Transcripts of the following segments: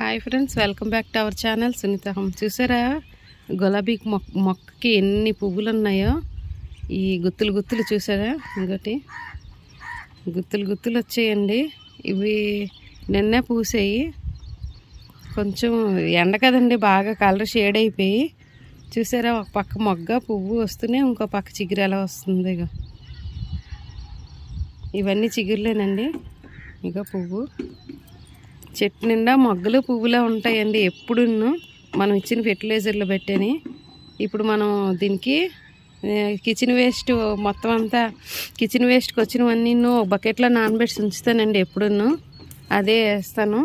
Hi friends, welcome back to our channel Sunitha home. చూసారా గులాబీ మొక్కకి ఎన్ని పువ్వులు ఉన్నాయో. ఈ గుత్తులు గుత్తులు చూసారా, ఇంకోటి గుత్తులు గుత్తులు వచ్చాయండి. ఇవి నిన్నే పూసాయి. కొంచెం ఎండ కదండి, బాగా కలర్ షేడ్ అయిపోయి. చూసారా, ఒక పక్క మొగ్గ పువ్వు వస్తూనే ఇంకో పక్క చిగురు ఎలా వస్తుంది. ఇవన్నీ చిగురులేనండి. ఇక పువ్వు చెట్టు నిండా మొగ్గలు పువ్వులా ఉంటాయండి ఎప్పుడు మనం ఇచ్చిన ఫెర్టిలైజర్లు పెట్టని. ఇప్పుడు మనం దీనికి కిచెన్ వేస్ట్ మొత్తం అంతా కిచెన్ వేస్ట్కి వచ్చినవన్నీ బకెట్లో నానబెట్టి ఉంచుతానండి. ఎప్పుడు అదే వేస్తాను.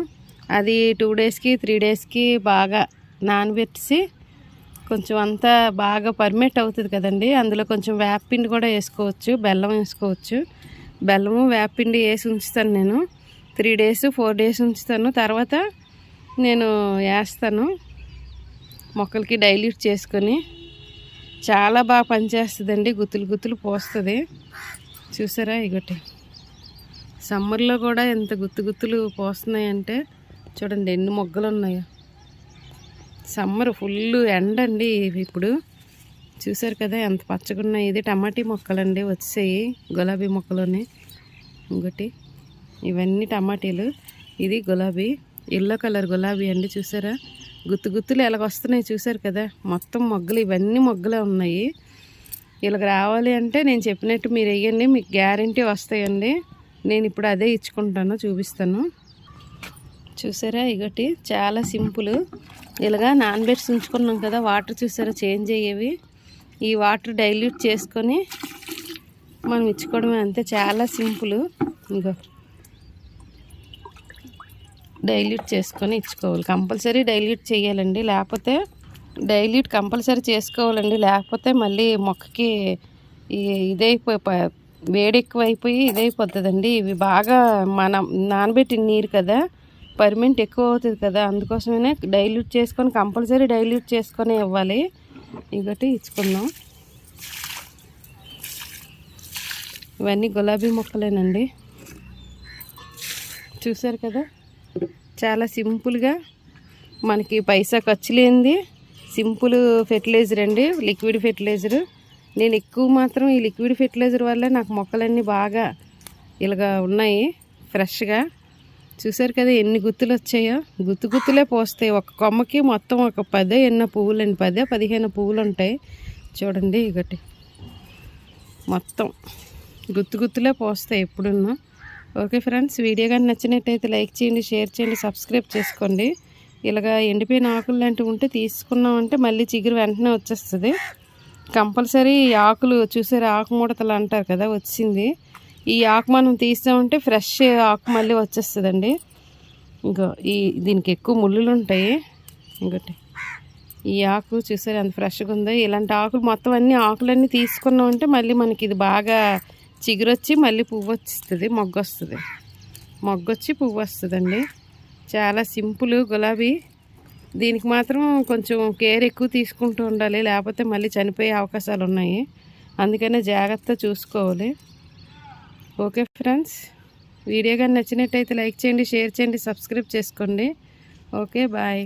అది 2 డేస్కి 3 డేస్కి బాగా నానబెట్టి కొంచెం అంతా బాగా పర్మేట్ అవుతుంది కదండి. అందులో కొంచెం వేపపిండి కూడా వేసుకోవచ్చు, బెల్లం వేసుకోవచ్చు. బెల్లము వేపపిండి వేసి ఉంచుతాను నేను. 3 డేస్ 4 డేస్ ఉంచుతాను. తర్వాత నేను వేస్తాను మొక్కలకి డైల్యూట్ చేసుకొని. చాలా బాగా పనిచేస్తుందండి, గుత్తులు గుత్తులు పోస్తుంది. చూసారా, ఇగోటి సమ్మర్లో కూడా ఎంత గుత్తు గుత్తులు పోస్తున్నాయంటే చూడండి ఎన్ని మొగ్గలు ఉన్నాయో. సమ్మర్ ఫుల్ ఎండ అండి ఇప్పుడు. చూసారు కదా ఎంత పచ్చగా ఉన్నాయి. ఇది టమాటీ మొక్కలండి వచ్చాయి గులాబీ మొక్కలోనే. ఇంకోటి ఇవన్నీ టమాటీలు, ఇది గులాబీ, ఎల్లో కలర్ గులాబీ అండి. చూసారా గుత్తు గుత్తులు ఎలాగొస్తున్నాయి చూసారు కదా. మొత్తం మొగ్గలు, ఇవన్నీ మొగ్గలే ఉన్నాయి. ఇలాగ రావాలి అంటే నేను చెప్పినట్టు మీరు వేయండి, మీకు గ్యారంటీ వస్తాయండి. నేను ఇప్పుడు అదే ఇచ్చుకుంటాను, చూపిస్తాను. చూసారా, ఇగటి చాలా సింపుల్. ఇలాగా నానబెట్టి ఉంచుకున్నాం కదా, వాటర్ చూసారా చేంజ్ అయ్యేవి. ఈ వాటర్ డైల్యూట్ చేసుకొని మనం ఇచ్చుకోవడమే, అంతే. చాలా సింపుల్. ఇంకో డైల్యూట్ చేసుకొని ఇచ్చుకోవాలి. కంపల్సరీ డైల్యూట్ చేయాలండి, లేకపోతే డైల్యూట్ కంపల్సరీ చేసుకోవాలండి. లేకపోతే మళ్ళీ మొక్కకి వేడి ఎక్కువ అయిపోయి ఇదైపోతుందండి. ఇవి బాగా మనం నానబెట్టిన నీరు కదా, పర్మెంట్ ఎక్కువ అవుతుంది కదా, అందుకోసమే డైల్యూట్ చేసుకొని కంపల్సరీ డైల్యూట్ చేసుకొని ఇవ్వాలి. ఇంకోటి ఇచ్చుకుందాం. ఇవన్నీ గులాబీ మొక్కలేనండి. చూసారు కదా, చాలా సింపుల్గా మనకి పైసా ఖర్చు లేనిది సింపుల్ ఫెర్టిలైజర్ అండి, లిక్విడ్ ఫెర్టిలైజర్. నేను ఎక్కువ మాత్రం ఈ లిక్విడ్ ఫెర్టిలైజర్ వల్ల నాకు మొక్కలన్నీ బాగా ఇలాగా ఉన్నాయి ఫ్రెష్గా. చూసారు కదా ఎన్ని గుత్తులు వచ్చాయో. గుత్తు గుత్తులే పోస్తాయి. ఒక కొమ్మకి మొత్తం ఒక 10 ఎన్నో పువ్వులు అండి, 10-15 పువ్వులు ఉంటాయి చూడండి. ఒకటి మొత్తం గుత్తు గుత్తులే పోస్తాయి ఎప్పుడున్నా. ఓకే ఫ్రెండ్స్, వీడియో కానీ నచ్చినట్టయితే లైక్ చేయండి, షేర్ చేయండి, సబ్స్క్రైబ్ చేసుకోండి. ఇలాగా ఎండిపోయిన ఆకులు లాంటివి ఉంటే తీసుకున్నామంటే మళ్ళీ చిగురు వెంటనే వచ్చేస్తుంది. కంపల్సరీ ఆకులు చూసారా, ఆకు ముడతలు అంటారు కదా, వచ్చింది. ఈ ఆకు మనం తీసామంటే ఫ్రెష్ ఆకు మళ్ళీ వచ్చేస్తుందండి. దీనికి ఎక్కువ ముళ్ళులు ఉంటాయి. ఇంకోటి ఈ ఆకు చూసారా ఎంత ఫ్రెష్గా ఉందో. ఇలాంటి ఆకులు మొత్తం ఆకులన్నీ తీసుకున్నామంటే మళ్ళీ మనకి ఇది బాగా చిగురు వచ్చి మళ్ళీ పువ్వు వస్తుంది, మొగ్గు వస్తుంది, మొగ్గొచ్చి పువ్వు వస్తుందండి. చాలా సింపుల్ గులాబీ. దీనికి మాత్రం కొంచెం కేర్ ఎక్కువ తీసుకుంటూ ఉండాలి, లేకపోతే మళ్ళీ చనిపోయే అవకాశాలు ఉన్నాయి. అందుకనే జాగ్రత్త చూసుకోవాలి. ఓకే ఫ్రెండ్స్, వీడియో కానీ నచ్చినట్టయితే లైక్ చేయండి, షేర్ చేయండి, సబ్స్క్రైబ్ చేసుకోండి. Okay, bye.